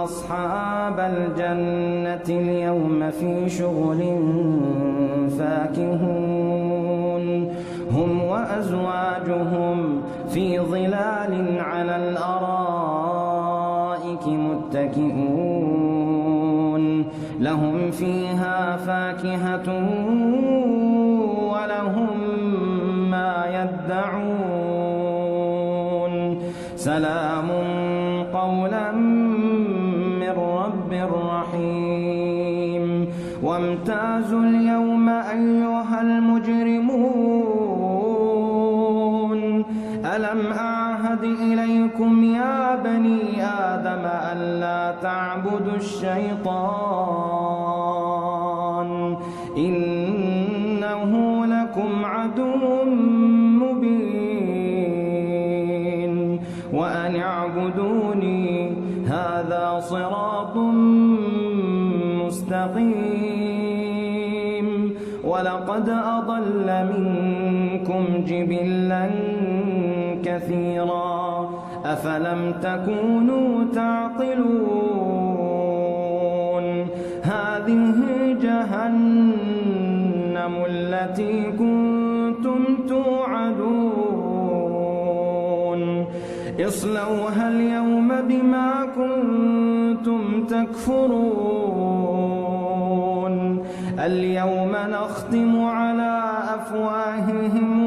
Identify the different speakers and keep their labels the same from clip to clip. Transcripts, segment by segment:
Speaker 1: أصحاب الجنة اليوم في شغل فاكهون هم وأزواجهم في ظلال على الأرائك متكئون لهم فيها فاكهة ولهم ما يدعون سلام قولا من رب رحيم وامتازوا اليوم أيها المجرمون ألم أعهد إليكم يا بني آدم ألا تعبدوا الشيطان إنه لكم عدو مبين وأن اعبدوني هذا صراط مستقيم ولقد أضل منكم جبلا كثيرا أفلم تكونوا تعقلون هذه جهنم التي كنتم توعدون اصلوها اليوم بما كنتم تكفرون اليوم نختم على أفواههم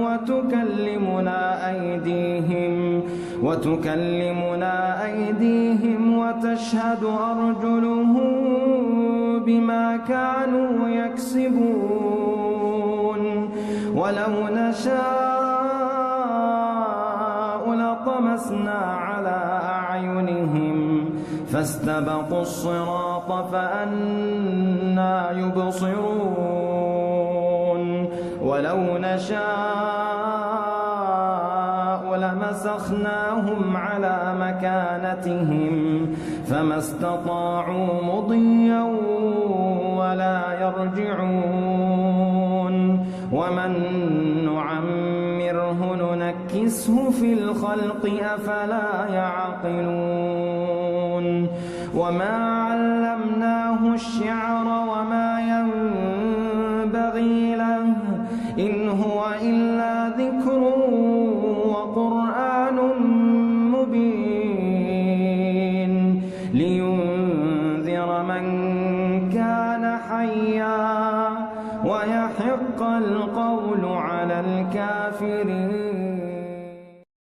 Speaker 1: وتكلمنا أيديهم وتشهد أرجلهم بما كانوا يكسبون ولو نشاء لطمسنا على أعينهم فاستبقوا الصراط فأنى يبصرون ولو نشاء لمسخناهم على مكانتهم فما استطاعوا مضيا ولا يرجعون ومن نعمره ننكسه في الخلق أفلا يعقلون وما علمناه الشعر وما ينبغي له إن هو إلا ذكر وقرآن مبين